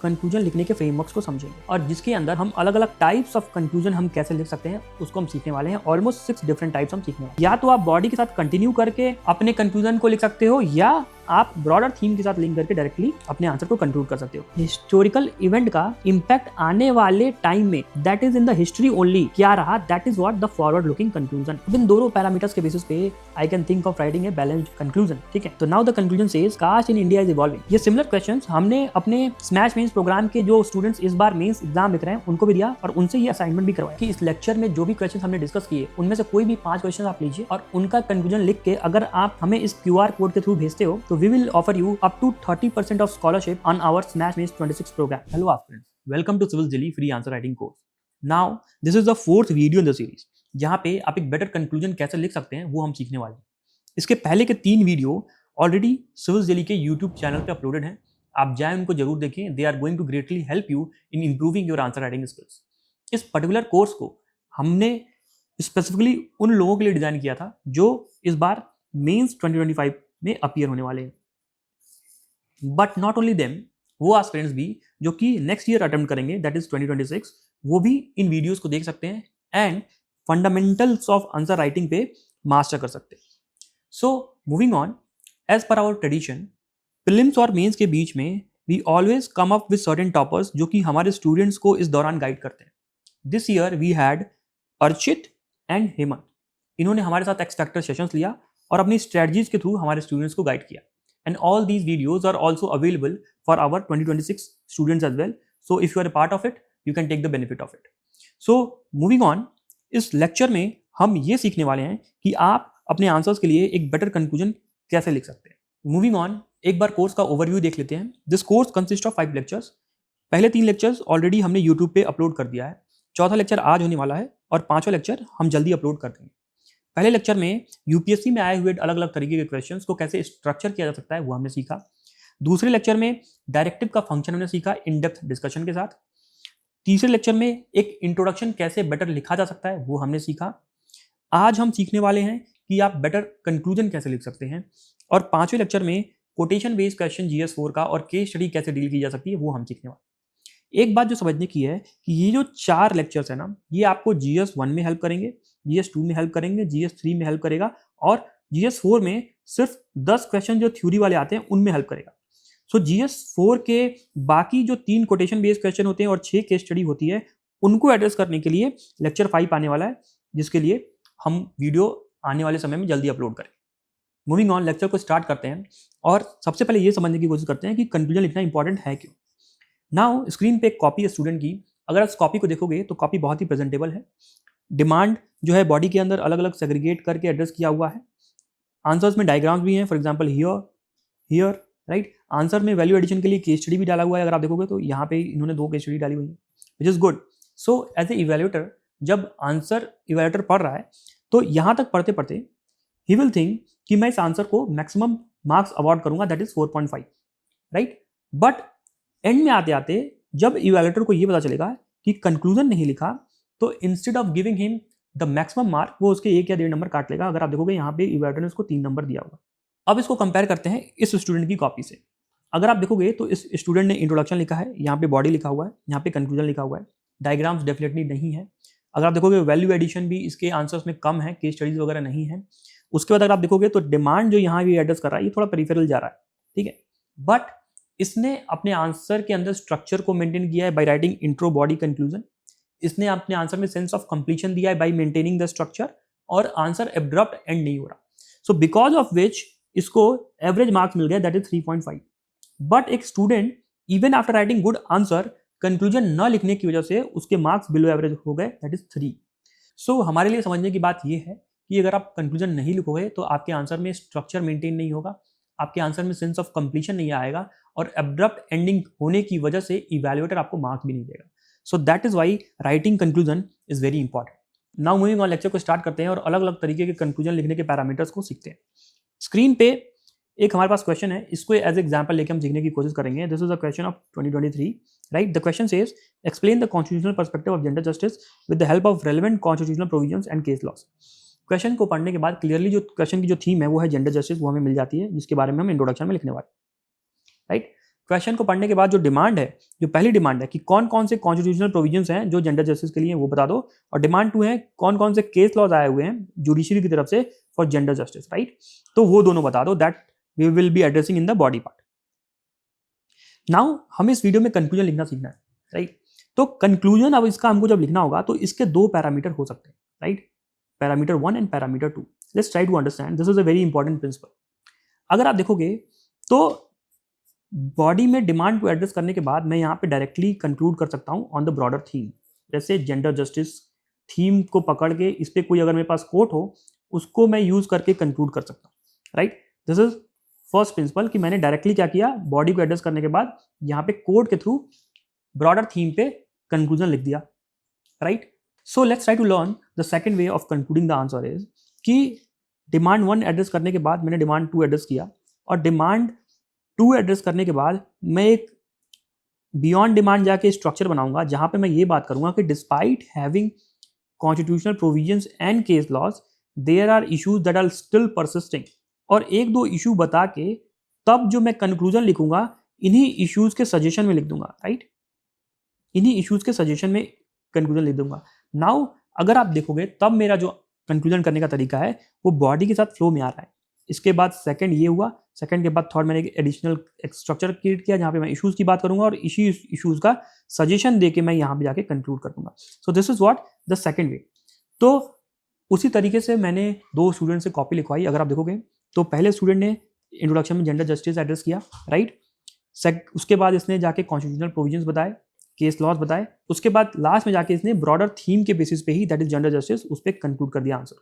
Conclusion लिखने के frameworks को समझेंगे और जिसके अंदर हम अलग अलग टाइप्स ऑफ कंक्लूजन हम कैसे लिख सकते हैं उसको हम सीखने वाले हैं। ऑलमोस्ट 6 डिफरेंट टाइप्स हम सीखने वाले हैं। या तो आप बॉडी के साथ कंटिन्यू करके अपने कंक्लूजन को लिख सकते हो या आप ब्रॉडर थीम के साथ लिंक करके डायरेक्टली अपने आंसर को कंक्लूड कर सकते हो। हिस्टोरिकल इवेंट का इंपैक्ट आने वाले टाइम में that is in the history only क्या रहा, that is what the forward looking conclusion. इन दोनों पैरामीटर्स के बेसिस पे I can think of writing a balanced conclusion. ठीक है, तो now the conclusion says caste in India is evolving. ये सिमिलर क्वेश्चंस हमने अपने स्मैश मेंस प्रोग्राम के जो स्टूडेंट्स इस बार मेंस एग्जाम लिख रहे हैं उनको भी दिया और उनसे ये असाइनमेंट भी करवाया कि इस लेक्चर में जो भी क्वेश्चन हमने डिस्कस किए उनमें से कोई भी 5 क्वेश्चन आप लीजिए और उनका कंक्लूजन लिख के अगर आप हमें इस QR कोड के थ्रू भेजते हो तो we will offer you up to 30% of scholarship on our Smash Mains 26 program. Hello friends, welcome to Civil Jelly free answer writing course. Now this is the 4th video in the series जहाँ पे आप एक better conclusion कैसे लिख सकते हैं वो हम सीखने वाले हैं। इसके पहले के 3 वीडियो ऑलरेडी सिविल जेली के यूट्यूब चैनल पे अपलोडेड हैं, आप जाएं उनको जरूर देखें। They are going to greatly help you in improving your answer writing skills. इस पर्टिकुलर कोर्स को हमने स्पेसिफिकली उन लोगों के लिए डिजाइन किया था जो इस बार मेंस 2025 में अपीयर होने वाले हैं, बट नॉट ओनली देम, वो एस्पिरेंट्स भी जो कि नेक्स्ट ईयर अटेम्प्ट करेंगे दैट इज 2026, वो भी इन वीडियोस को देख सकते हैं and fundamentals of answer writing पे मास्टर कर सकते हैं। So moving on, as per our tradition prelims और मेंस के बीच में we always come up with certain toppers जो कि हमारे स्टूडेंट्स को इस दौरान गाइड करते हैं। This year we had Archit and Hemant. इन्होंने हमारे साथ एक्स फैक्टर सेशंस लिया और अपनी स्ट्रेटजीज के थ्रू हमारे स्टूडेंट्स को गाइड किया। And all these videos are also available for our 2026 students as well. So if you are a part of it, you can take the benefit of it. So moving on, इस lecture में हम ये सीखने वाले हैं कि आप अपने आंसर्स के लिए एक बेटर कंक्लूजन कैसे लिख सकते हैं। मूविंग ऑन, एक बार कोर्स का ओवरव्यू देख लेते हैं। This course consist of 5 lectures. पहले 3 लेक्चर्स ऑलरेडी हमने यूट्यूब पे अपलोड कर दिया है, चौथा लेक्चर आज होने वाला है और 5वां लेक्चर हम जल्दी अपलोड कर देंगे। पहले लेक्चर में यूपीएससी में आए हुए अलग अलग तरीके के क्वेश्चंस को कैसे स्ट्रक्चर किया जा सकता है वो हमने सीखा। दूसरे लेक्चर में डायरेक्टिव का फंक्शन हमने सीखा इन डेप्थ डिस्कशन के साथ। तीसरे लेक्चर में एक इंट्रोडक्शन कैसे बेटर लिखा जा सकता है वो हमने सीखा। आज हम सीखने वाले हैं कि आप बेटर कंक्लूजन कैसे लिख सकते हैं और 5वें लेक्चर में कोटेशन बेस्ड क्वेश्चन GS4 का और केस स्टडी कैसे डील की जा सकती है वो हम सीखने वाले। एक बात जो समझने की है कि ये जो 4 लेक्चर्स है ना, ये आपको GS1 में हेल्प करेंगे, GS2 में हेल्प करेंगे, GS3 में हेल्प करेगा और GS4 में सिर्फ 10 क्वेश्चन जो थ्योरी वाले आते हैं उनमें हेल्प करेगा। सो GS4 के बाकी जो 3 कोटेशन बेस्ड क्वेश्चन होते हैं और 6 केस स्टडी होती है उनको एड्रेस करने के लिए लेक्चर 5 आने वाला है, जिसके लिए हम वीडियो आने वाले समय में जल्दी अपलोड करें। मूविंग ऑन, लेक्चर को स्टार्ट करते हैं और सबसे पहले ये समझने की कोशिश करते हैं कि कंक्लूजन लिखना इंपॉर्टेंट है क्यों। नाउ स्क्रीन पे एक कॉपी है स्टूडेंट की। अगर आप इस कॉपी को देखोगे तो कॉपी बहुत ही प्रेजेंटेबल है। डिमांड जो है बॉडी के अंदर अलग अलग सेग्रीगेट करके एड्रेस किया हुआ है। आंसर्स में डायग्राम्स भी हैं, for example here right. Answer में वैल्यू एडिशन के लिए केस स्टडी भी डाला हुआ है। अगर आप देखोगे तो यहाँ पे इन्होंने 2 केस स्टडी डाली हुई है, which is good. So as a evaluator जब आंसर इवैल्यूएटर पढ़ रहा है तो यहाँ तक पढ़ते पढ़ते ही विल थिंक कि मैं इस आंसर को मैक्सिमम मार्क्स अवार्ड करूंगा, that is 4.5 right. But and में आते आते जब इवैल्यूएटर को ये पता चलेगा कि कंक्लूजन नहीं लिखा तो instead of giving him the maximum mark वो उसके 1 या 1.5 नंबर काट लेगा। अगर आप देखोगे यहाँ पे इवैल्यूएटर ने उसको 3 नंबर दिया होगा। अब इसको कंपेयर करते हैं इस स्टूडेंट की कॉपी से। अगर आप देखोगे तो इस स्टूडेंट ने इंट्रोडक्शन लिखा है, यहाँ पे बॉडी लिखा हुआ है, यहाँ पे कंक्लूजन लिखा हुआ है, डायग्राम्स डेफिनेटली नहीं है। अगर आप देखोगे वैल्यू एडिशन भी इसके आंसर्स में कम है, केस स्टडीज वगैरह नहीं है। उसके बाद अगर आप देखोगे तो डिमांड जो यहाँ भी एड्रेस कर रहा है ये थोड़ा पेरिफेरल जा रहा है, ठीक है। बट इसने अपने आंसर के अंदर स्ट्रक्चर को मेंटेन किया है by writing intro body conclusion. इसने अपने आंसर में सेंस ऑफ कंप्लीशन दिया है बाय मेंटेनिंग द स्ट्रक्चर और आंसर एब्रप्ट एंड नहीं हो रहा। सो बिकॉज ऑफ विच इसको एवरेज मार्क्स मिल गया, दैट इज 3.5। बट एक student even after writing good answer conclusion न लिखने की वजह से उसके मार्क्स बिलो एवरेज हो गए, दैट इज 3। सो हमारे लिए समझने की बात यह है कि अगर आप कंक्लूजन नहीं लिखोगे तो आपके आंसर में स्ट्रक्चर मेंटेन नहीं होगा, आपके आंसर में सेंस ऑफ कंप्लीशन नहीं आएगा और एब्रप्ट एंडिंग होने की वजह से इवैल्यूएटर आपको मार्क्स भी नहीं देगा। So that is why writing conclusion is very important. Now moving on, lecture को स्टार्ट करते हैं और अलग अलग तरीके के कंक्लूजन लिखने के पैरामीटर्स को सीखते हैं। स्क्रीन पे एक हमारे पास क्वेश्चन है, इसको एज एग्जाम्पल लेके हम सीखने की कोशिश करेंगे। This is a question of 2023 right. The question says explain the constitutional perspective of gender justice with the help of relevant constitutional provisions and case laws. Question को पढ़ने के बाद क्लियरली जो क्वेश्चन की जो थीम है वो है जेंडर जस्टिस, वो हमें मिल जाती है, जिसके बारे में हम इंट्रोडक्शन में लिखने वाले राइट। क्वेश्चन को पढ़ने के बाद जो डिमांड है, जो पहली डिमांड है कि कौन कौन से कॉन्स्टिट्यूशनल प्रोविजंस हैं जो जेंडर जस्टिस के लिए वो बता दो, और डिमांड 2 है कौन कौन से केस लॉज आए हुए हैं जुडिशरी की तरफ से फॉर जेंडर जस्टिस, राइट। तो वो दोनों बता दो, that we will be addressing in the body part. Now हमें इस वीडियो में कंक्लूजन लिखना सीखना है, राइट। तो कंक्लूजन अब इसका हमको जब लिखना होगा तो इसके दो पैरामीटर हो सकते हैं, right, parameter 1 and parameter 2। Let's try to understand, this is a very important principle. अगर आप देखोगे तो बॉडी में डिमांड को एड्रेस करने के बाद मैं यहाँ पे डायरेक्टली कंक्लूड कर सकता हूँ ऑन द ब्रॉडर थीम। जैसे जेंडर जस्टिस थीम को पकड़ के इस पर कोई अगर मेरे पास कोट हो उसको मैं यूज करके कंक्लूड कर सकता हूँ, right. This is first principle कि मैंने डायरेक्टली क्या किया, बॉडी को एड्रेस करने के बाद यहाँ पे कोड के थ्रू ब्रॉडर थीम पे कंक्लूजन लिख दिया, right. So let's try to learn the second way of concluding the answer is कि डिमांड 1 एड्रेस करने के बाद मैंने डिमांड 2 एड्रेस किया, और डिमांड 2 एड्रेस करने के बाद मैं एक बियॉन्ड डिमांड जाके स्ट्रक्चर बनाऊंगा जहां पे मैं ये बात करूंगा कि despite having constitutional provisions and case laws there are issues that are still persisting, और एक दो इशू बता के तब जो मैं कंक्लूजन लिखूंगा इन्हीं इश्यूज के सजेशन में लिख दूंगा, राइट, इन्हीं इश्यूज के सजेशन में कंक्लूजन लिख दूंगा। नाउ अगर आप देखोगे तब मेरा जो कंक्लूजन करने का तरीका है वो बॉडी के साथ फ्लो में आ रहा है। इसके बाद सेकंड ये हुआ, सेकंड के बाद थर्ड मैंने एक एडिशनल स्ट्रक्चर क्रिएट किया जहाँ पे मैं इश्यूज की बात करूंगा और इसी इश्यूज का सजेशन दे के मैं यहाँ पे जाके कंक्लूड कर दूंगा। सो this is what the second वे। तो उसी तरीके से मैंने दो स्टूडेंट से कॉपी लिखवाई। अगर आप देखोगे तो पहले स्टूडेंट ने इंट्रोडक्शन में जेंडर जस्टिस एड्रेस किया, राइट। उसके बाद इसने जाके कॉन्स्टिट्यूशनल प्रोविजंस बताए, केस लॉज बताए, उसके बाद लास्ट में जाके इसने ब्रॉडर थीम के बेसिस पे ही दैट इज जेंडर जस्टिस उस पर कंक्लूड कर दिया आंसर,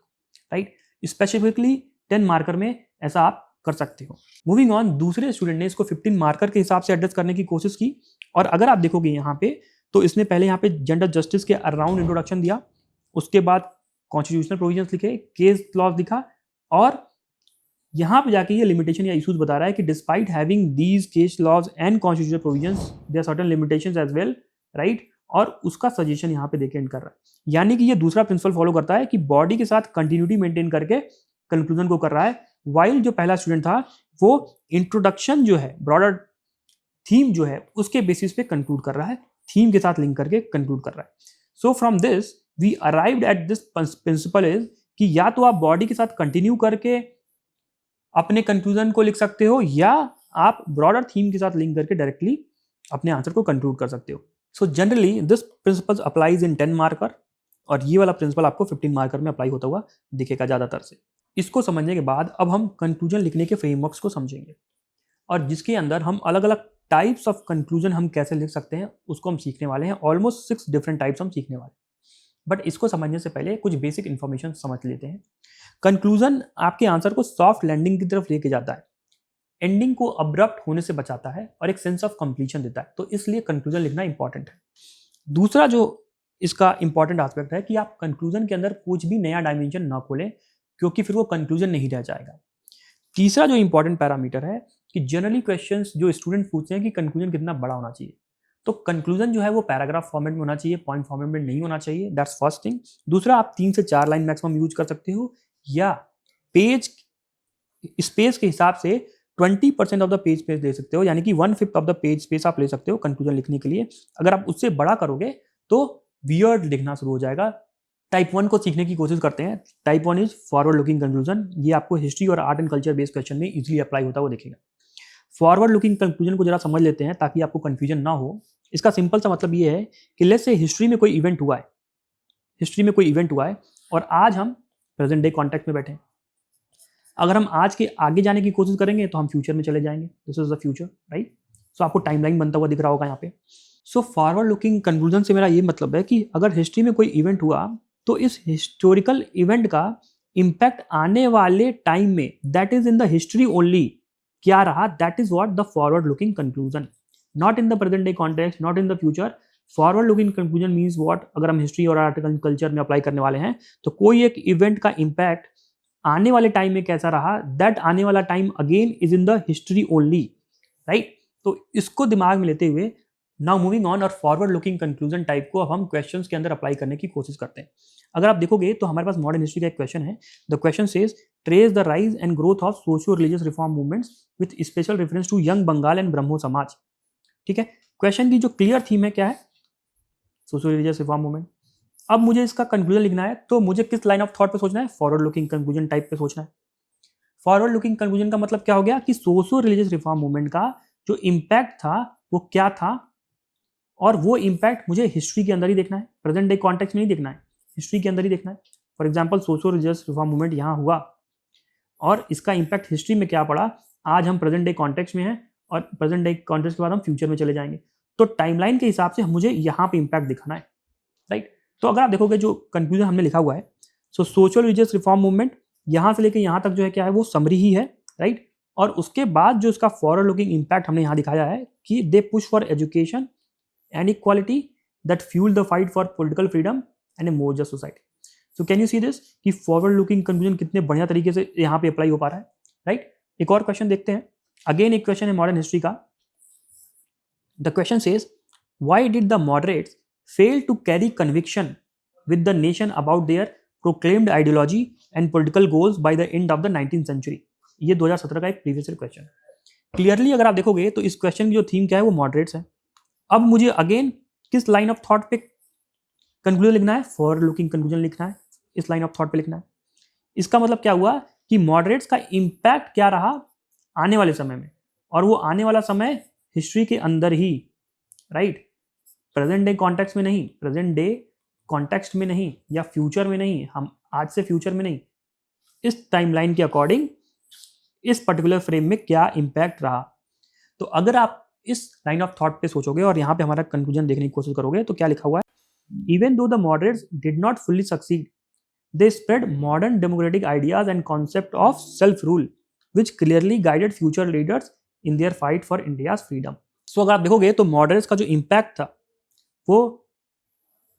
राइट। स्पेसिफिकली 10 मार्कर में ऐसा आप कर सकते हो। मूविंग ऑन, दूसरे स्टूडेंट ने इसको 15 मार्कर के हिसाब से एड्रेस करने की कोशिश की, और अगर आप देखोगे यहाँ पे तो इसने पहले यहाँ पे जेंडर जस्टिस के अराउंड इंट्रोडक्शन दिया, उसके बाद कॉन्स्टिट्यूशनल प्रोविजंस लिखे, केस लॉज लिखा, और यहाँ पे जाके ये लिमिटेशन या इश्यूज बता रहा है कि despite having these case laws and constitutional provisions there are certain limitations as well, right, और उसका सजेशन यहाँ पे देके एंड कर रहा है। यानी कि ये दूसरा प्रिंसिपल फॉलो करता है कि बॉडी के साथ कंटिन्यूटी मेंटेन करके कंक्लूजन को कर रहा है, वाइल जो पहला स्टूडेंट था वो इंट्रोडक्शन जो है, ब्रॉडर थीम जो है उसके बेसिस पे कंक्लूड कर रहा है, थीम के साथ लिंक करके कंक्लूड कर रहा है। So from this we arrived at this principle is कि या तो आप बॉडी के साथ कंटिन्यू करके अपने कंक्लूजन को लिख सकते हो, या आप ब्रॉडर थीम के साथ लिंक करके डायरेक्टली अपने आंसर को कंक्लूड कर सकते हो। So generally this principle applies in 10 marker, और ये वाला प्रिंसिपल आपको 15 मार्कर में अप्लाई होता हुआ दिखेगा ज़्यादातर से। इसको समझने के बाद अब हम कंक्लूजन लिखने के फ्रेमवर्क्स को समझेंगे, और जिसके अंदर हम अलग अलग टाइप्स ऑफ कंक्लूजन हम कैसे लिख सकते हैं उसको हम सीखने वाले हैं। ऑलमोस्ट 6 डिफरेंट टाइप्स हम सीखने वाले हैं, बट इसको समझने से पहले कुछ बेसिक इंफॉर्मेशन समझ लेते हैं। कंक्लूजन आपके आंसर को सॉफ्ट लैंडिंग की तरफ लेके जाता है, एंडिंग को अब्रप्ट होने से बचाता है, और एक सेंस ऑफ कंप्लीशन देता है। तो इसलिए कंक्लूजन लिखना इंपॉर्टेंट है। दूसरा जो इसका इंपॉर्टेंट एस्पेक्ट है कि आप कंक्लूजन के अंदर कुछ भी नया डायमेंशन ना खोलें, क्योंकि फिर वो कंक्लूजन नहीं रह जाएगा। तीसरा जो इंपॉर्टेंट पैरामीटर है कि जनरली क्वेश्चंस जो स्टूडेंट पूछते हैं कि कंक्लूजन कितना बड़ा होना चाहिए, तो कंक्लूजन जो है वो पैराग्राफ फॉर्मेट में होना चाहिए, पॉइंट फॉर्मेट में नहीं होना चाहिए, दैट्स फर्स्ट थिंग। दूसरा, आप 3 से 4 लाइन मैक्सिमम यूज कर सकते हो, या पेज स्पेस के हिसाब से 20% ऑफ द पेज स्पेस ले सकते हो, यानी कि 1/5 ऑफ द पेज स्पेस आप ले सकते हो कंक्लूजन लिखने के लिए। अगर आप उससे बड़ा करोगे तो वियर्ड लिखना शुरू हो जाएगा। टाइप 1 को सीखने की कोशिश करते हैं। Type 1 is forward looking conclusion. ये आपको हिस्ट्री और art and culture based question में इजीली अप्लाई होता हुआ दिखेगा। फॉरवर्ड लुकिंग कंक्लूजन को जरा समझ लेते हैं ताकि आपको कंफ्यूजन ना हो। इसका सिंपल सा मतलब ये है कि लेट्स से हिस्ट्री में कोई इवेंट हुआ है, और आज हम प्रेजेंट डे कॉन्टेक्स्ट में बैठे हैं। अगर हम आज के आगे जाने की कोशिश करेंगे तो हम फ्यूचर में चले जाएंगे, this is the future, right. So आपको टाइमलाइन बनता हुआ दिख रहा होगा यहाँ पे। सो फॉरवर्ड लुकिंग कंक्लूजन से मेरा ये मतलब है कि अगर हिस्ट्री में कोई इवेंट हुआ तो इस हिस्टोरिकल इवेंट का इम्पैक्ट आने वाले टाइम में, that is in the history only, क्या रहा, that is what the forward looking conclusion, not in the present day context, not in the future. Forward looking conclusion means what, अगर हम history और art and culture में apply करने वाले हैं तो कोई एक इवेंट का इम्पैक्ट आने वाले टाइम में कैसा रहा, दैट आने वाला time again is in the history only, right. तो इसको दिमाग में लेते हुए नाउ मूविंग ऑन, और फॉरवर्ड लुकिंग कंक्लूजन टाइप को अब हम क्वेश्चंस के अंदर अप्लाई करने की कोशिश करते हैं। अगर आप देखोगे तो हमारे पास मॉडर्न हिस्ट्री का एक क्वेश्चन है। The question says trace the rise and growth of socio religious reform movements with special reference to Young Bengal and Brahmo Samaj. ठीक है, क्वेश्चन की जो क्लियर थीम है क्या है, सोशल रिलीजियस रिफॉर्म मूवमेंट। अब मुझे इसका कंक्लूजन लिखना है, तो मुझे किस लाइन ऑफ थॉट पे सोचना है, फॉरवर्ड लुकिंग कंक्लूजन टाइप पे सोचना है। फॉरवर्ड लुकिंग कंक्लूजन का मतलब क्या हो गया कि सोशल रिलीजियस रिफॉर्म मूवमेंट का जो इम्पैक्ट था वो क्या था, और वो इम्पैक्ट मुझे हिस्ट्री के अंदर ही देखना है, प्रेजेंट डे कॉन्टेक्स्ट में नहीं देखना है, हिस्ट्री के अंदर ही देखना है। For example social religious reform movement यहाँ हुआ और इसका इम्पैक्ट हिस्ट्री में क्या पड़ा, आज हम प्रेजेंट डे कॉन्टेक्स्ट में हैं और प्रेजेंट डे कॉन्टेक्स्ट के बाद हम फ्यूचर में चले जाएंगे। तो टाइमलाइन के हिसाब से मुझे यहाँ पे इम्पैक्ट दिखाना है, राइट। तो अगर आप देखोगे जो कंक्लूजन हमने लिखा हुआ है, सो सोशल रिलीजियस रिफॉर्म मूवमेंट यहाँ से लेकर यहाँ तक जो है क्या है वो समरी ही है, राइट। और उसके बाद जो इसका फॉरवर्ड लुकिंग इम्पैक्ट हमने यहाँ दिखाया है कि they push for education and equality that fuel the fight for political freedom and A more just society. So can you see this कि फॉरवर्ड लुकिंग कंक्लूजन कितने बढ़िया तरीके से यहाँ पे अप्लाई हो पा रहा है, राइट। एक और क्वेश्चन देखते हैं, अगेन एक क्वेश्चन है मॉडर्न हिस्ट्री का। The question says why did the moderates fail to carry conviction with the nation about their proclaimed ideology and political goals by the end of the 19th century. ये 2017 का एक previous question है। Clearly अगर आप देखोगे तो इस question की जो थीम क्या है वो मॉडरेट्स है। अब मुझे अगेन किस लाइन ऑफ थॉट पे कंक्लूजन लिखना है, फॉरवर्ड लुकिंग कंक्लूजन लिखना है, इस लाइन ऑफ थॉट पे लिखना है। इसका मतलब क्या हुआ कि मॉडरेट्स का इम्पैक्ट क्या रहा आने वाले समय में, और वो आने वाला समय हिस्ट्री के अंदर ही, राइट, प्रेजेंट डे कॉन्टेक्स्ट में नहीं, प्रेजेंट डे कॉन्टेक्स्ट में नहीं या फ्यूचर में नहीं, हम आज से फ्यूचर में नहीं, इस टाइमलाइन के अकॉर्डिंग इस पर्टिकुलर फ्रेम में क्या इम्पैक्ट रहा। तो अगर आप इस लाइन ऑफ थॉट पे सोचोगे और यहाँ पे हमारा कंक्लूजन देखने की कोशिश करोगे तो क्या लिखा हुआ है, even though the moderates did not fully succeed they spread modern democratic ideas and concept of self rule which clearly guided future leaders in their fight for India's freedom। so अगर आप देखोगे तो मॉडरेट्स का जो impact था वो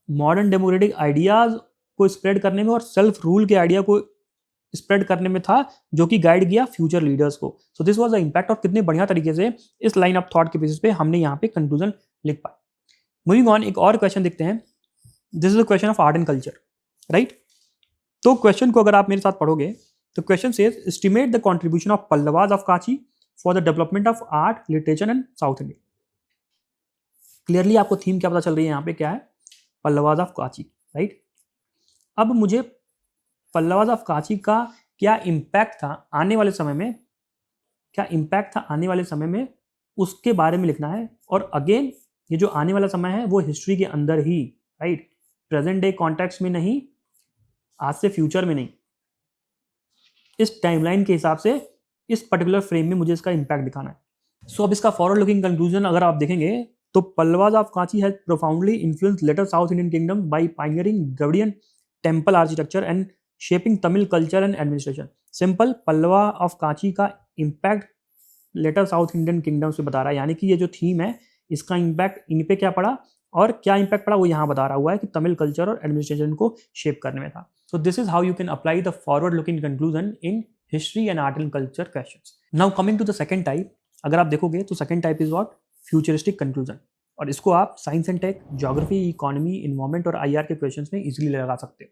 modern democratic ideas को spread करने में और सेल्फ रूल के आइडिया को स्प्रेड करने में था, जो कि गाइड किया फ्यूचर लीडर्स को। So this was the impact, और कितने बढ़िया तरीके से इस लाइन ऑफ थॉट के बेसिस पे हमने यहाँ पे कंक्लूजन लिख पाए। मूविंग ऑन, एक और क्वेश्चन देखते हैं। This is the question of art and culture, right. तो क्वेश्चन को अगर आप मेरे साथ पढ़ोगे तो question says estimate the contribution of Pallavas of Kanchi for the development of art literature and south India. Clearly आपको थीम क्या पता चल रही है यहाँ पे, क्या है, पल्लवास ऑफ कांची, राइट। अब मुझे पल्लवास ऑफ कांची का क्या इम्पैक्ट था आने वाले समय में, क्या इम्पैक्ट था आने वाले समय में, उसके बारे में लिखना है। और अगेन ये जो आने वाला समय है वो हिस्ट्री के अंदर ही, राइट, प्रेजेंट डे कॉन्टेक्स्ट में नहीं, आज से फ्यूचर में नहीं, इस टाइमलाइन के हिसाब से इस पर्टिकुलर फ्रेम में मुझे इसका इम्पैक्ट दिखाना है। सो अब इसका फॉरवर्ड लुकिंग कंक्लूजन अगर आप देखेंगे तो Pallavas of Kanchi has profoundly influenced later South Indian kingdom by pioneering Dravidian temple architecture and shaping Tamil culture and administration. Simple, Pallava of Kanchi का impact later South Indian kingdom से बता रहा है, यानी कि ये जो थीम है इसका इम्पैक्ट इन पे क्या पड़ा और क्या इम्पैक्ट पड़ा वो यहाँ बता रहा हुआ है कि तमिल कल्चर और एडमिनिस्ट्रेशन को शेप करने में था। So this is how you can apply the forward-looking conclusion in history and art and culture questions. Now coming to the second type, अगर आप देखोगे तो second type is what? Futuristic conclusion. और इसको आप science and tech, geography, economy, environment और IR के questions में इजीली लगा सकते हो।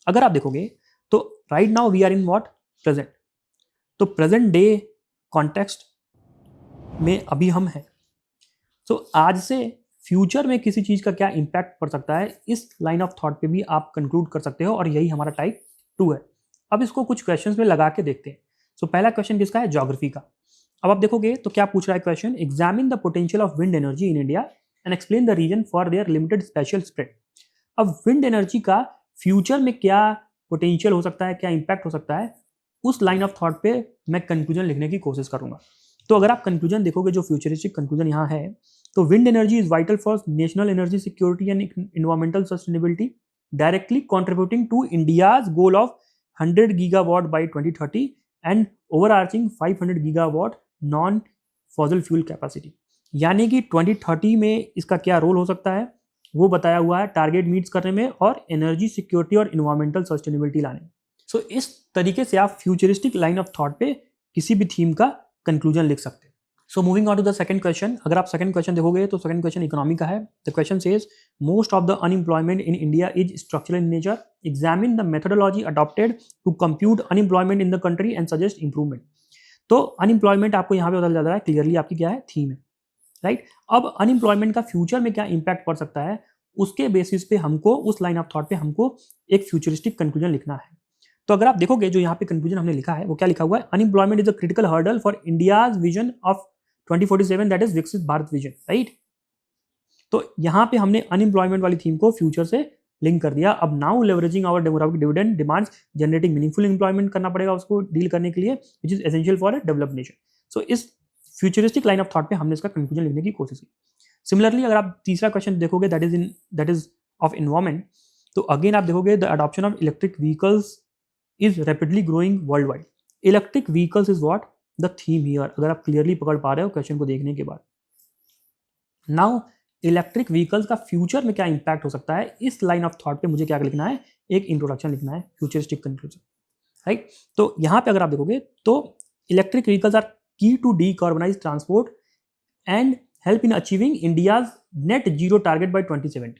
अगर आप देखोगे तो right now we are in what, present. तो प्रेजेंट डे कॉन्टेक्स्ट में अभी हम हैं। सो आज से फ्यूचर में किसी चीज़ का क्या इम्पैक्ट पड़ सकता है, इस लाइन ऑफ थॉट पे भी आप कंक्लूड कर सकते हो, और यही हमारा टाइप 2 है। अब इसको कुछ क्वेश्चंस में लगा के देखते हैं। सो पहला क्वेश्चन किसका है, ज्योग्राफी का। अब आप देखोगे तो क्या पूछ रहा है question, examine the potential of wind energy in India and explain the reason for their limited spatial spread. अब विंड एनर्जी का फ्यूचर में क्या पोटेंशियल हो सकता है, क्या इम्पैक्ट हो सकता है, उस लाइन ऑफ थॉट पे मैं कंक्लूजन लिखने की कोशिश करूंगा। तो अगर आप कंक्लूजन देखोगे, जो फ्यूचरिस्टिक कंक्लूजन यहाँ है, तो wind energy is vital for national energy security and environmental sustainability, directly contributing to India's goal of 100 gigawatt by 2030 and overarching 500 gigawatt non fossil fuel capacity. यानी कि 2030 में इसका क्या रोल हो सकता है वो बताया हुआ है, टारगेट मीट्स करने में और एनर्जी सिक्योरिटी और एनवायरमेंटल सस्टेनेबिलिटी लाने में। सो इस तरीके से आप फ्यूचरिस्टिक लाइन ऑफ थॉट पे किसी भी थीम का कंक्लूजन लिख सकते हैं। So moving on to the second question, अगर आप सेकंड क्वेश्चन देखोगे तो सेकंड क्वेश्चन इकोनॉमी का है। The question says most of the unemployment in India is structural in nature, examine the methodology adopted to compute unemployment in the country and suggest improvement. तो unemployment आपको यहाँ पे पता चल रहा है, क्लियरली आपकी क्या है, थीम है, राइट। अब अनएम्प्लॉयमेंट का फ्यूचर में क्या इम्पैक्ट पड़ सकता है, उसके बेसिस पे हमको, उस लाइन ऑफ थॉट पे हमको एक फ्यूचरिस्टिक कंक्लूजन लिखना है। तो अगर आप देखोगे जो यहाँ पे कंक्लूजन हमने लिखा है वो क्या लिखा हुआ है, unemployment is a critical hurdle for India's vision of 2047 that is विकसित भारत विजन, राइट। तो यहाँ पे हमने अनएम्प्लॉयमेंट वाली थीम को फ्यूचर से लिंक कर दिया। अब now leveraging our demographic dividend demands generating meaningful employment करना पड़ेगा उसको डील करने के लिए, which is essential for a developed nation. So इस फ्यूचरिस्टिक लाइन ऑफ थॉट पे हमने इसका कंक्लूजन लिखने की कोशिश की। सिमिलरली अगर आप तीसरा क्वेश्चन देखोगे दैट इज ऑफ एनवायरमेंट, तो अगेन आप देखोगे the adoption of electric vehicles is rapidly growing world wide. Electric vehicles is what the theme here, अगर आप क्लियरली पकड़ पा रहे हो क्वेश्चन को देखने के बाद। नाउ इलेक्ट्रिक व्हीकल्स का फ्यूचर में क्या इंपैक्ट हो सकता है, इस लाइन ऑफ थॉट पे मुझे क्या लिखना है, एक इंट्रोडक्शन लिखना है, फ्यूचरिस्टिक कंक्लूजन, राइट। तो यहाँ पे अगर आप देखोगे तो electric vehicles are key to decarbonize transport and help in achieving India's net zero target by 2070।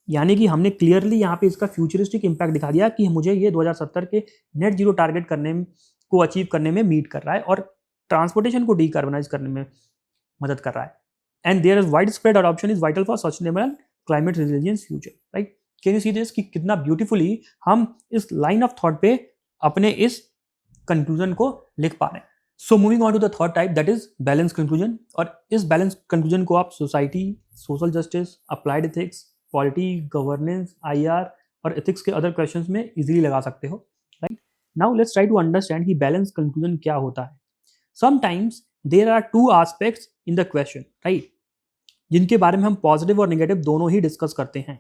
यानी कि हमने क्लियरली यहाँ पे इसका फ्यूचरिस्टिक इंपैक्ट दिखा दिया कि मुझे ये 2070 के नेट जीरो टारगेट करने को अचीव करने में मीट कर रहा है और ट्रांसपोर्टेशन को डीकार्बनाइज करने में मदद कर रहा है। And there is wide spread adoption is vital for sustainable and climate resilience future, right. Can you see this कि कितना ब्यूटीफुली हम इस लाइन ऑफ थॉट पे अपने इस कंक्लूजन को लिख पा रहे हैं। So moving on to the third type that is balance conclusion. और इस बैलेंस कंक्लूजन को आप society, social justice, applied ethics, polity, governance, IR और एथिक्स के अदर क्वेश्चंस में इजीली लगा सकते हो, right. Now let's try to understand कि बैलेंस कंक्लूजन क्या होता है। Sometimes there are two aspects in the question, right, जिनके बारे में हम पॉजिटिव और नेगेटिव दोनों ही डिस्कस करते हैं।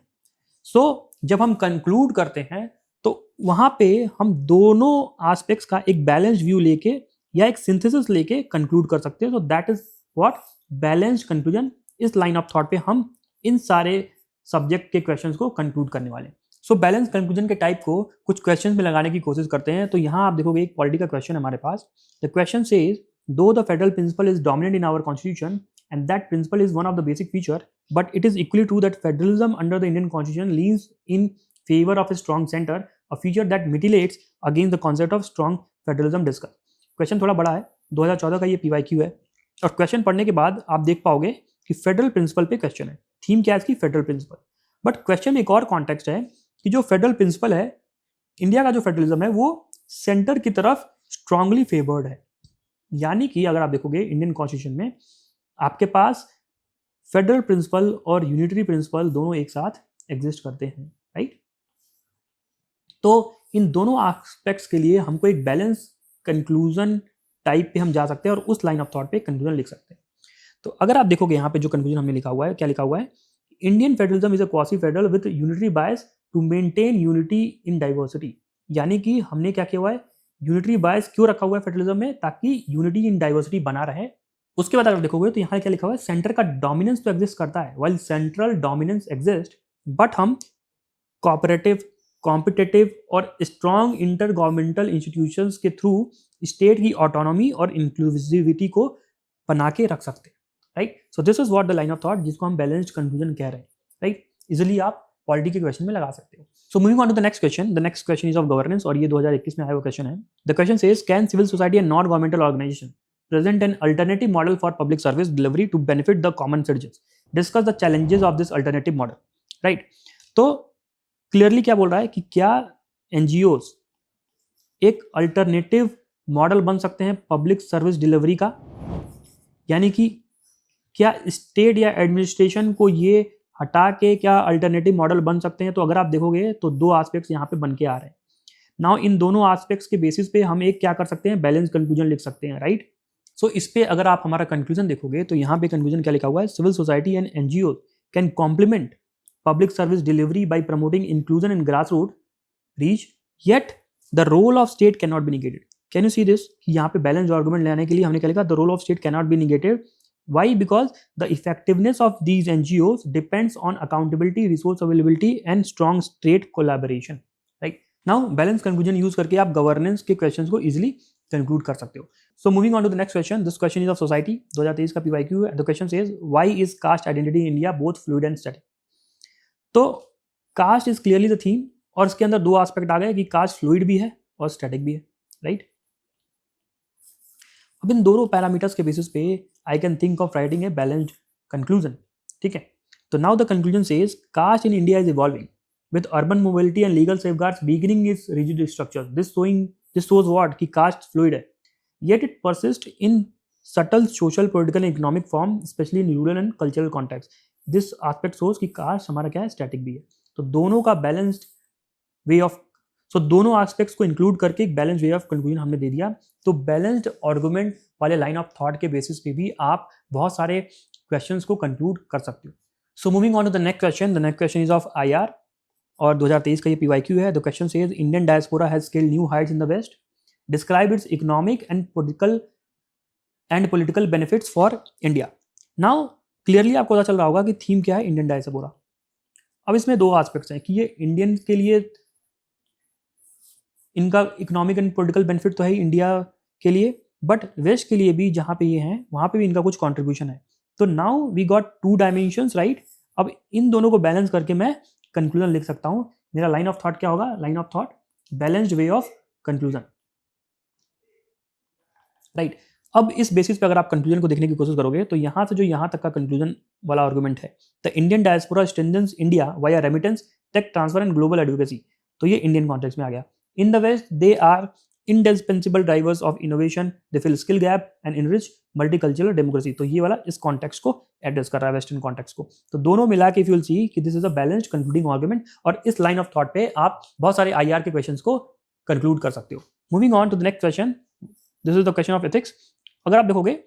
सो जब हम कंक्लूड करते हैं तो वहां पे हम दोनों एस्पेक्ट्स का एक बैलेंस्ड व्यू लेके या एक सिंथेसिस लेके कंक्लूड कर सकते हैं। सो that is what balanced conclusion. इस लाइन ऑफ थॉट पे हम इन सारे सब्जेक्ट के क्वेश्चंस को कंक्लूड करने वाले हैं। सो बैलेंस कंक्लूजन के टाइप को कुछ क्वेश्चंस में लगाने की कोशिश करते हैं। तो यहाँ आप देखोगे एक पॉलिटी का क्वेश्चन है हमारे पास। The question says though the federal principle is dominant in our constitution and that principle is one of the basic feature, but it is equally true that federalism under the Indian constitution leans in favor of a strong center, a feature that mitigates against the concept of strong federalism discussed. Question थोड़ा बड़ा है, 2014 का ये PYQ है और question पढ़ने के बाद आप देख पाओगे कि फेडरल प्रिंसिपल पे क्वेश्चन है। थीम क्या है इसकी, फेडरल प्रिंसिपल। बट क्वेश्चन में एक और कॉन्टेक्स्ट है कि जो फेडरल प्रिंसिपल है, इंडिया का जो फेडरलिज्म है वो सेंटर की तरफ स्ट्रांगली फेवर्ड है। यानी कि अगर आप देखोगे इंडियन कॉन्स्टिट्यूशन में आपके पास फेडरल प्रिंसिपल और यूनिटरी प्रिंसिपल दोनों एक साथ एग्जिस्ट करते हैं, राइट। तो इन दोनों एस्पेक्ट्स के लिए हमको एक बैलेंस कंक्लूजन टाइप पे हम जा सकते हैं और उस लाइन ऑफ थॉट पे कंक्लूजन लिख सकते हैं। तो अगर आप देखोगे यहाँ पे जो कंक्लूजन हमने लिखा हुआ है, क्या लिखा हुआ है, Indian federalism is a quasi federal with unitary bias to maintain unity in diversity. यानी कि हमने क्या किया हुआ है, यूनिटरी बायस क्यों रखा हुआ है फेडरलिज्म में, ताकि यूनिटी इन डाइवर्सिटी बना रहे। उसके बाद अगर देखोगे तो यहाँ क्या लिखा हुआ है, सेंटर का डोमिनेंस तो एग्जिस्ट करता है, while central dominance exist, but हम कोऑपरेटिव, कॉम्पिटिटिव और स्ट्रॉन्ग इंटर गवर्नमेंटल इंस्टीट्यूशंस के थ्रू स्टेट की ऑटोनॉमी और इंक्लूसिविटी को बना के रख सकते हैं, right. So this is what the line of thought जिसको हम बैलेंस्ड कंक्लूजन कह रहे हैं, राइट। इजिली आप पॉलिटी के क्वेश्चन में लगा सकते हो। So moving on to the next question, the next question is of governance और ये 2021 में आया हुआ क्वेश्चन है। The question says can civil society and non governmental organization present an alternative model for public service delivery to benefit the common citizens? Discuss the challenges of this alternative model, right? तो clearly क्या बोल रहा है कि क्या NGOs एक alternative model बन सकते हैं पब्लिक सर्विस डिलीवरी का, यानी कि क्या स्टेट या एडमिनिस्ट्रेशन को ये हटा के क्या अल्टरनेटिव मॉडल बन सकते हैं। तो अगर आप देखोगे तो दो एस्पेक्ट्स यहाँ पे बन के आ रहे हैं। नाउ इन दोनों एस्पेक्ट्स के बेसिस पे हम एक क्या कर सकते हैं, बैलेंस कंक्लूजन लिख सकते हैं, राइट। सो इस पे अगर आप हमारा कंक्लूजन देखोगे तो यहाँ पे कंक्लूजन क्या लिखा हुआ है, civil society and NGO can complement public service delivery by promoting inclusion in grass root reach, yet the role of state cannot be negated. Can you see this कि यहाँ पे बैलेंस आर्गुमेंट लाने के लिए हमने क्या लिखा, the role of state cannot be negated. Why, because the effectiveness of these NGOs depends on accountability, resource availability and strong state collaboration, right. Now balance conclusion use करके आप governance के questions को easily conclude कर सकते हो। So moving on to the next question, this question is of society, 2023 का PYQ है। The question says why is caste identity in India both fluid and static? तो caste is clearly the theme और इसके अंदर दो aspect आ गए कि caste fluid भी है और static भी है, राइट। अब इन दोनों पैरामीटर्स के बेसिस पे I can think of writing a balanced conclusion, ठीक है। तो now the conclusion says caste in India is evolving with urban mobility and legal safeguards beginning its rigid structure. This shows what कि caste fluid है, yet it persists in subtle social, political and economic form, especially in rural and cultural context. This aspect shows कि caste हमारा क्या है, static भी है। तो दोनों का balanced way of दोनों aspects को include करके एक balanced way of conclusion हमने दे दिया। तो balanced argument वाले line of thought के basis पे भी आप बहुत सारे questions को conclude कर सकते हो। So moving on to the next question. The next question is of IR और 2023 का ये PYQ है। The question says Indian diaspora has scaled new heights in the west, describe its economic and political benefits for India. Now clearly आपको पता चल रहा होगा कि थीम क्या है, इंडियन डायस्पोरा। अब इसमें दो एस्पेक्ट्स हैं कि ये इंडियन के लिए इनका इकोनॉमिक एंड पॉलिटिकल बेनिफिट तो है इंडिया के लिए, बट वेस्ट के लिए भी जहाँ पे ये हैं वहाँ पे भी इनका कुछ कॉन्ट्रीब्यूशन है। तो now we got two dimensions, right. अब इन दोनों को बैलेंस करके मैं कंक्लूजन लिख सकता हूं। मेरा लाइन ऑफ थॉट क्या होगा, line of thought balanced way of conclusion, right. अब इस बेसिस पे अगर आप कंक्लूजन को देखने की कोशिश करोगे तो यहां से जो यहां तक का कंक्लूजन वाला आर्गुमेंट है, the Indian diaspora strengthens India via remittance, tech transfer and global advocacy, तो ये इंडियन कॉन्टेक्स्ट में आ गया। In the west they are indispensable drivers of innovation, they fill skill gap and enrich multicultural democracy। तो ये वाला इस context को एड्रेस कर रहा है, वेस्टर्न कॉन्टेक्स्ट को। तो दोनों मिला के फ्यूल सी कि this is a balanced concluding argument, और इस लाइन ऑफ थॉट पे आप बहुत सारे IR के क्वेश्चंस को कंक्लूड कर सकते हो। Moving on to the next question, this is the question of ethics. अगर आप देखोगे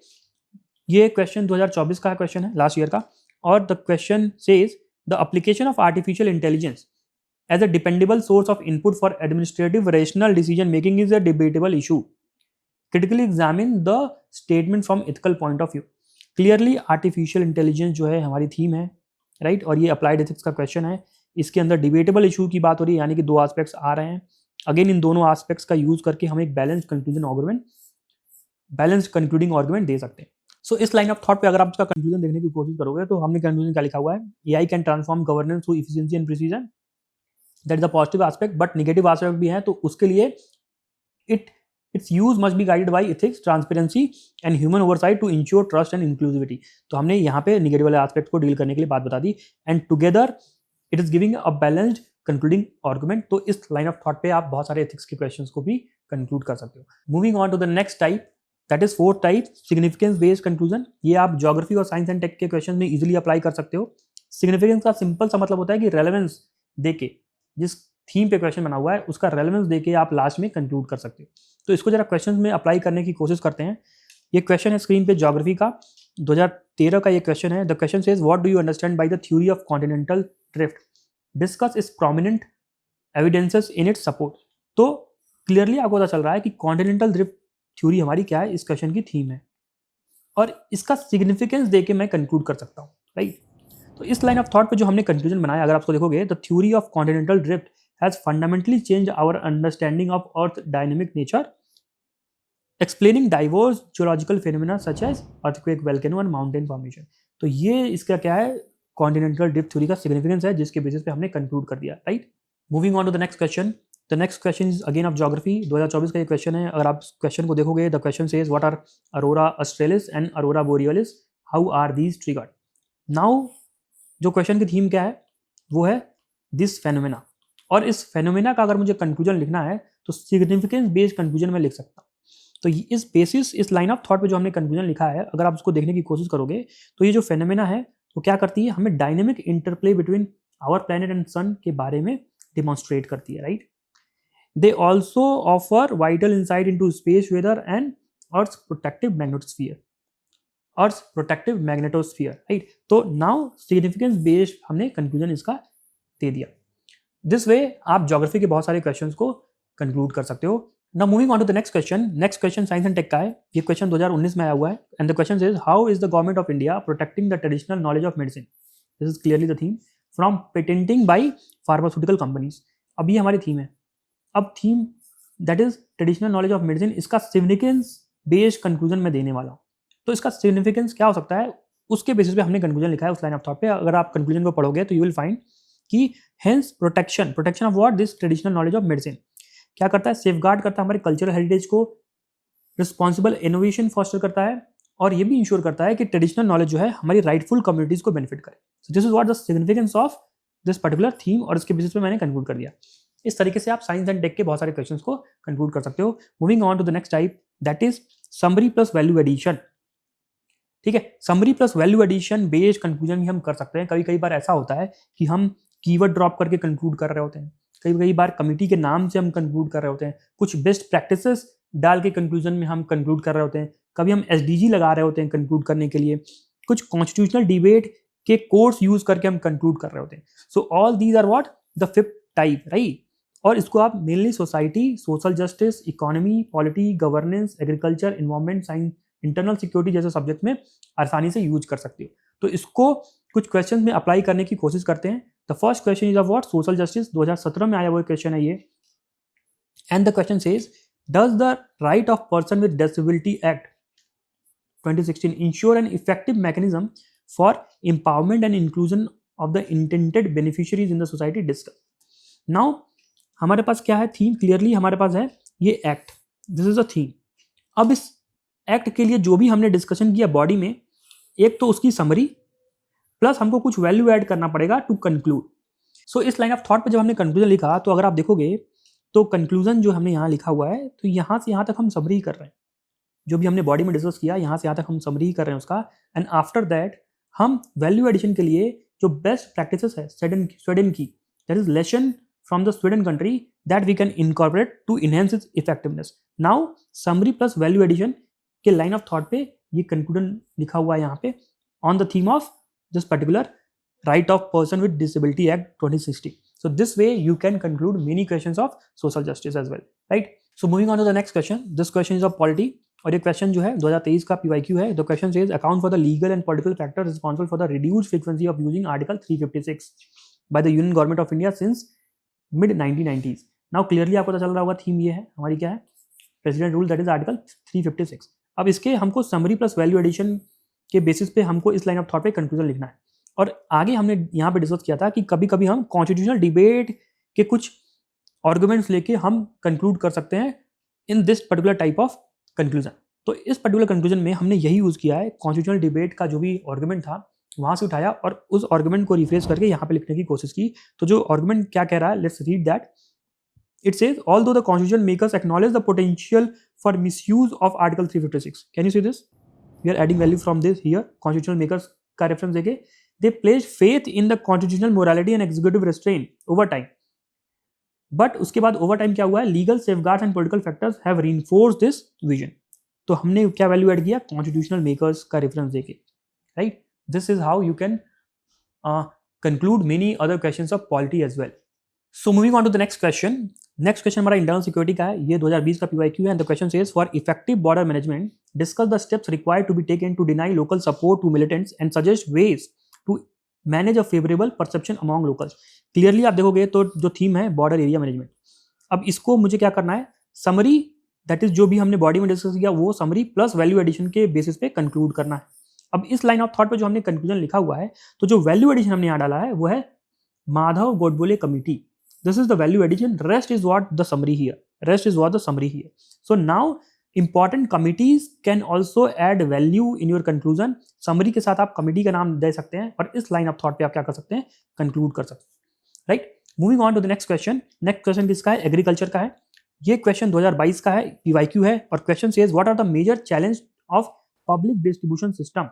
ये क्वेश्चन 2024 का क्वेश्चन है, लास्ट ईयर का, और the question says the application of artificial intelligence as a dependable source of input for administrative rational decision making is a debatable issue. Critically examine the statement from ethical point of view. Clearly artificial intelligence जो है हमारी theme है, right, और ये applied ethics का question है। इसके अंदर डिबेटेबल इशू की बात हो रही है, यानी कि दो एस्पेक्ट्स आ रहे हैं। अगेन इन दोनों एस्पेक्ट्स का यूज करके हम एक बैलेंस्ड कंक्लूडिंग आर्गुमेंट दे सकते हैं। सो इस लाइन ऑफ थॉट पे अगर आप इसका कंक्लूजन देखने की कोशिश करोगे तो हमने कंक्लूजन क्या लिखा हुआ है, AI can transform governance through efficiency and precision, that is the positive aspect, but negative aspect भी है। तो उसके लिए its use must be guided by ethics, transparency and human oversight to ensure trust and inclusivity. तो हमने यहाँ पे negative वाले एस्पेक्ट को डील करने के लिए बात बता दी, and together it is giving a balanced concluding argument. तो इस लाइन ऑफ थॉट पे आप बहुत सारे एथिक्स के क्वेश्चंस को भी कंक्लूड कर सकते हो। Moving on to the next type, that is fourth type, significance based conclusion. ये आप ज्योग्राफी और साइंस एंड टेक के क्वेश्चन में इजिली अप्लाई कर सकते हो। सिग्निफिकेंस का सिंपल सा मतलब होता है कि रेलेवेंस देके, जिस थीम पे क्वेश्चन बना हुआ है उसका रेलेवेंस देके आप लास्ट में कंक्लूड कर सकते हो। तो इसको जरा क्वेश्चन में अप्लाई करने की कोशिश करते हैं। ये क्वेश्चन है स्क्रीन पे ज्योग्राफी का, 2013 का ये क्वेश्चन है। The question says what do you understand by the theory of continental drift, discuss it's prominent evidences in its support. तो क्लियरली आपको पता चल रहा है कि कॉन्टिनेंटल ड्रिफ्ट थ्योरी हमारी क्या है, इस क्वेश्चन की थीम है, और इसका सिग्निफिकेंस देके मैं कंक्लूड कर सकता हूँ, राइट। तो इस लाइन ऑफ थॉट पे जो हमने कंक्लूजन बनाया, अगर आपको देखोगे, the theory of continental drift has fundamentally changed our understanding of Earth's dynamic nature, explaining diverse geological phenomena such as earthquake, volcano and mountain formation। तो ये इसका क्या है, कॉन्टिनेंटल ड्रिफ्ट थ्योरी का सिग्निफिकेंस है, जिसके बेसिस पे हमने कंक्लूड कर दिया, right. Moving on to the next question, the next question is again of geography, 2024 का ये क्वेश्चन है। अगर आप क्वेश्चन को देखोगे, the question says what are aurora australis and aurora borealis, how are these triggered. Now जो question की theme क्या है, वो है दिस फेनोमेना, और इस फेनोमेना का अगर मुझे कंक्लूजन लिखना है तो सिग्निफिकेंस बेस्ड कंक्लूजन में लिख सकता हूँ। तो इस बेसिस, इस लाइन ऑफ थॉट पे जो हमने कंक्लूजन लिखा है, अगर आप उसको देखने की कोशिश करोगे तो ये जो फेनोमेना है वो क्या करती है, हमें dynamic interplay between our planet and sun के बारे में डिमॉन्स्ट्रेट करती है, right. They also offer vital insight into space weather and earth's protective magnetosphere, right. तो नाउ सिग्निफिकेंस बेस्ड हमने कंक्लूजन इसका दे दिया। दिस वे आप ज्योग्राफी के बहुत सारे क्वेश्चंस को कंक्लूड कर सकते हो। Now moving on to the next question science and tech का है। ये क्वेश्चन 2019 में आया हुआ है, and the question is how is the government of India protecting the traditional knowledge of medicine, this is clearly the theme, from patenting by pharmaceutical companies. अब ये हमारी थीम है। अब theme that is traditional knowledge of medicine, इसका significance based conclusion में देने वाला हूँ। तो इसका सिग्निफिकेंस क्या हो सकता है, उसके बेसिस पे हमने कंक्लूजन लिखा है उस लाइन ऑफ थॉट पे। अगर आप कंक्लूजन को पढ़ोगे तो यू विल फाइंड कि hence protection of what, this traditional knowledge of medicine क्या करता है, सेफगार्ड करता है हमारे कल्चरल हेरिटेज को, रिस्पॉन्सिबल इनोवेशन फॉस्टर करता है और ये भी इंश्योर करता है कि ट्रेडिशनल नॉलेज जो है हमारी राइटफुल कम्युनिटीज को बेनिफिट करे। सो this is what the significance of this particular theme, और इसके बेसिस पे मैंने कंक्लूड कर दिया। इस तरीके से आप साइंस एंड टेक के बहुत सारे क्वेश्चंस को कंक्लूड कर सकते हो। Moving on to the next type, that is summary plus value addition. ठीक है, summary plus value addition based conclusion भी हम कर सकते हैं। कई बार ऐसा होता है कि हम कीवर्ड ड्रॉप करके कंक्लूड कर रहे होते हैं, कई बार कमिटी के नाम से हम कंक्लूड कर रहे होते हैं, कुछ बेस्ट प्रैक्टिसेस डाल के कंक्लूजन में हम कंक्लूड कर रहे होते हैं, कभी हम एसडीजी लगा रहे होते हैं कंक्लूड करने के लिए, कुछ कॉन्स्टिट्यूशनल डिबेट के कोर्स यूज करके हम कंक्लूड कर रहे होते हैं। So all these are what the fifth type, right. और इसको आप mainly society, social justice, economy, polity, governance, agriculture, environment science, internal security जैसे सब्जेक्ट में आसानी से यूज कर सकते हो। तो इसको कुछ क्वेश्चन में अप्लाई करने की कोशिश करते हैं। The first question is of what, social justice, 2017 में आया हुआ क्वेश्चन है ये। And the question says, does the right of person with disability act 2016 ensure an effective mechanism for empowerment and inclusion of the intended beneficiaries in the society discussed. Now हमारे पास क्या है theme, clearly हमारे पास है ये act, this is a theme. अब इस act के लिए जो भी हमने डिस्कशन किया बॉडी में, एक तो उसकी समरी प्लस हमको कुछ वैल्यू ऐड करना पड़ेगा टू कंक्लूड। सो इस लाइन ऑफ थॉट पे जब हमने कंक्लूजन लिखा, तो अगर आप देखोगे तो कंक्लूजन जो हमने यहाँ लिखा हुआ है, तो यहाँ से यहाँ तक हम समरी कर रहे हैं, जो भी हमने बॉडी में डिस्कस किया यहाँ से यहाँ तक हम समरी कर रहे हैं उसका। एंड आफ्टर दैट हम वैल्यू एडिशन के लिए जो बेस्ट प्रैक्टिसेस है स्वीडन की, that is lesson from the Sweden country that we can incorporate to enhance its effectiveness. Now summary plus value addition के लाइन ऑफ थॉट पे ये conclusion लिखा हुआ है यहाँ पे on the theme of this particular right of person with disability act 2016. So this way you can conclude many questions of social justice as well, right? So moving on to the next question. This question is of polity, और ये question जो है 2023 का PYQ है। The question says, account for the legal and political factor responsible for the reduced frequency of using article 356 by the union government of India since mid 1990s. Now clearly आपको पता चल रहा होगा theme ये है हमारी, क्या है, president rule, that is article 356. अब इसके हमको समरी प्लस वैल्यू एडिशन के बेसिस पे हमको इस लाइन ऑफ थॉट पे कंक्लूजन लिखना है। और आगे हमने यहाँ पे डिस्कस किया था कि कभी कभी हम कॉन्स्टिट्यूशनल डिबेट के कुछ आर्गुमेंट्स लेके हम कंक्लूड कर सकते हैं in this particular type of conclusion. तो इस पर्टिकुलर कंक्लूजन में हमने यही यूज किया है, कॉन्स्टिट्यूशनल डिबेट का जो भी आर्गुमेंट था वहां से उठाया और उस आर्गुमेंट को रिफ्रेश करके यहाँ पे लिखने की कोशिश की। तो जो आर्गुमेंट क्या कह रहा है, let's read that. It says, although the constitution makers acknowledge the potential for misuse of Article 356. Can you see this? We are adding value from this here. Constitutional makers का reference देके, they place faith in the constitutional morality and executive restraint over time. But उसके बाद over time क्या हुआ है? Legal safeguards and political factors have reinforced this vision. तो हमने क्या वैल्यू ऐड किया? Constitutional makers का reference देके, right? This is how you can conclude many other questions of polity as well. So moving on to the next question. Next question हमारा internal security का है, ये 2020 का PYQ है। And the question says, for effective border management discuss the steps required to be taken to deny local support to militants and suggest ways to manage a favourable perception among locals. Clearly आप देखोगे तो जो theme है border area management, अब इसको मुझे क्या करना है, समरी, दैट इज जो भी हमने बॉडी में डिस्कस किया वो समरी प्लस वैल्यू एडिशन के बेसिस पे कंक्लूड करना है। अब इस लाइन ऑफ थॉट पे जो हमने कंक्लूजन लिखा हुआ है, तो जो वैल्यू एडिशन हमने यहाँ डाला है वो है Madhav Godbole committee. This is the value addition. Rest is what the summary here. Rest is what the summary here. So now important committees can also add value in your conclusion. Summary के साथ आप committee का नाम दे सकते हैं और इस line of thought पे आप क्या कर सकते हैं, conclude कर सकते हैं, right? Moving on to the next question. Next question किसका है? Agriculture का है. ये question 2022 का है, PYQ है, और question says, what are the major challenge of public distribution system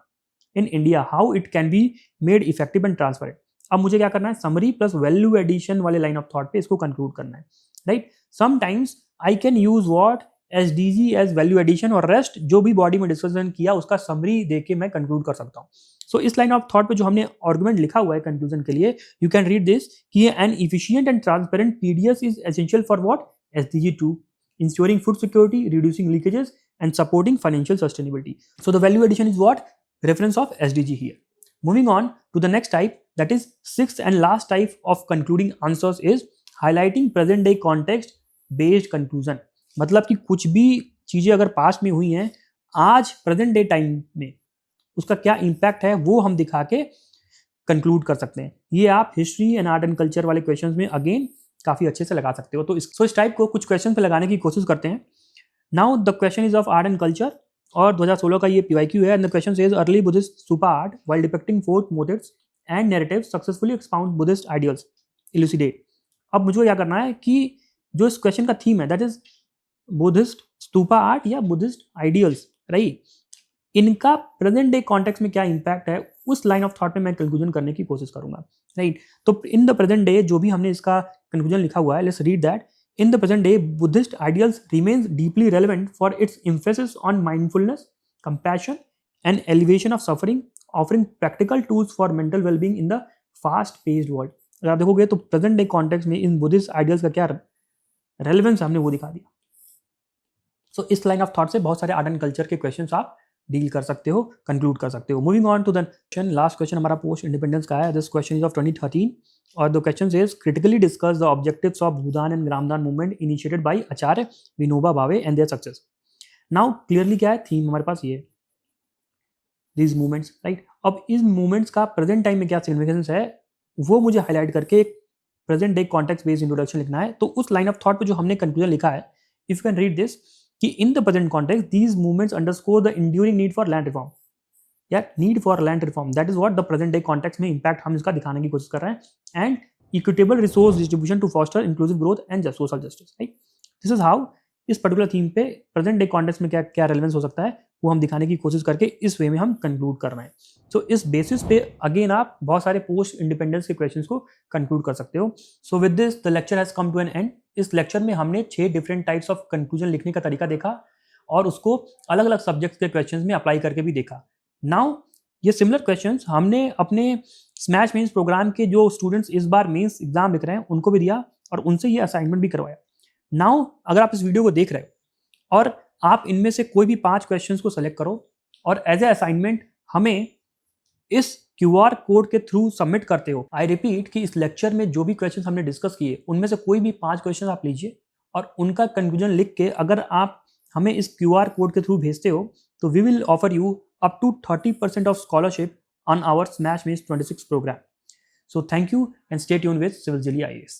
in India? How it can be made effective and transparent? अब मुझे क्या करना है, समरी प्लस वैल्यू एडिशन वाले लाइन ऑफ थॉट पे इसको कंक्लूड करना है, right? Sometimes I can use what SDG as value addition, और रेस्ट जो भी बॉडी में डिस्कशन किया उसका समरी देके मैं कंक्लूड कर सकता हूँ. सो इस लाइन ऑफ थॉट पे जो हमने आर्गुमेंट लिखा हुआ है कंक्लूजन के लिए, यू कैन रीड दिस कि an efficient and transparent PDS is essential for what SDG 2, ensuring food security, reducing leakages and supporting financial sustainability. So the value addition is what reference of SDG here. Moving on to the next type, that is sixth and last type of concluding answers is highlighting present day context based conclusion. मतलब कि कुछ भी चीजें अगर past में हुई हैं, आज प्रेजेंट डे टाइम में उसका क्या इम्पैक्ट है वो हम दिखा के कंक्लूड कर सकते हैं. ये आप history and art and culture वाले क्वेश्चंस में अगेन काफी अच्छे से लगा सकते हो. तो इस टाइप को कुछ क्वेश्चन पे लगाने की कोशिश करते हैं. Now the question is of art and culture और 2016 का ये PYQ है and the question says early Buddhist stupa art while depicting folk motives and narratives successfully expound Buddhist ideals elucidate. अब मुझे क्या करना है कि जो इस क्वेश्चन का थीम है that is Buddhist stupa art या बुद्धिस्ट आइडियल्स, राइट, इनका प्रेजेंट डे कॉन्टेक्स्ट में क्या इंपैक्ट है उस लाइन ऑफ थॉट में मैं कंक्लूजन करने की कोशिश करूंगा, राइट। तो इन द प्रेजेंट डे जो भी हमने इसका कंक्लूजन लिखा हुआ है, let's read that. In the present day, Buddhist ideals remains deeply relevant for its emphasis on mindfulness, compassion, and elevation of suffering, offering practical tools for mental well-being in the fast-paced world. अगर आप देखोगे तो present day context में इन Buddhist ideals का क्या relevance हमने वो दिखा दिया। सो इस लाइन ऑफ थॉट से बहुत सारे आर्ट एंड कल्चर के क्वेश्चंस आप डील कर सकते हो, कंक्लूड कर सकते हो। Moving on to the question, last question हमारा पोस्ट इंडिपेंडेंस का है। दिस क्वेश्चन इज ऑफ 2013 और the question is critically discuss the objectives of Bhoodan and Gramdan movement initiated by Acharya Vinoba Bhave and their success. Now clearly क्या है theme हमारे पास, ये these movements, right. अब इस मूवमेंट्स का प्रेजेंट टाइम में क्या सिग्निफिकेंस है वो मुझे हाईलाइट करके एक present day context based introduction लिखना है। तो उस लाइन ऑफ थॉट पे जो हमने कंक्लूजन लिखा है, if you can read this, कि in the present context these movements underscore the enduring need for land reform या need for land reform, that is what the present day context में impact हम इसका दिखाने की कोशिश कर रहे हैं। And equitable resource distribution to foster inclusive growth and social justice, right. This is how इस पर्टिकुलर थीम पे प्रेजेंट डे कॉन्टेक्स्ट में क्या क्या रेलेवेंस हो सकता है वो हम दिखाने की कोशिश करके इस वे में हम कंक्लूड कर रहे हैं। सो इस बेसिस पे अगेन आप बहुत सारे पोस्ट इंडिपेंडेंस के क्वेश्चंस को कंक्लूड कर सकते हो। So with this the lecture has come to an end. इस लेक्चर में हमने 6 डिफरेंट टाइप्स ऑफ कंक्लूजन लिखने का तरीका देखा और उसको अलग अलग सब्जेक्ट्स के क्वेश्चंस में अप्लाई करके भी देखा। नाउ ये सिमिलर क्वेश्चंस हमने अपने स्मैश मेंस प्रोग्राम के जो स्टूडेंट्स इस बार मेंस एग्जाम लिख रहे हैं उनको भी दिया और उनसे ये असाइनमेंट भी करवाया। नाउ अगर आप इस वीडियो को देख रहे हो और आप इनमें से कोई भी 5 क्वेश्चंस को सेलेक्ट करो और एज ए असाइनमेंट हमें इस QR कोड के थ्रू सबमिट करते हो। आई रिपीट कि इस लेक्चर में जो भी क्वेश्चंस हमने डिस्कस किए उनमें से कोई भी 5 क्वेश्चन आप लीजिए और उनका कंक्लूजन लिख के अगर आप हमें इस QR कोड के थ्रू भेजते हो तो we will offer you up to 30% of scholarship on our Smash Means 26 program. So thank you and stay tuned with Civil Jelly IAS.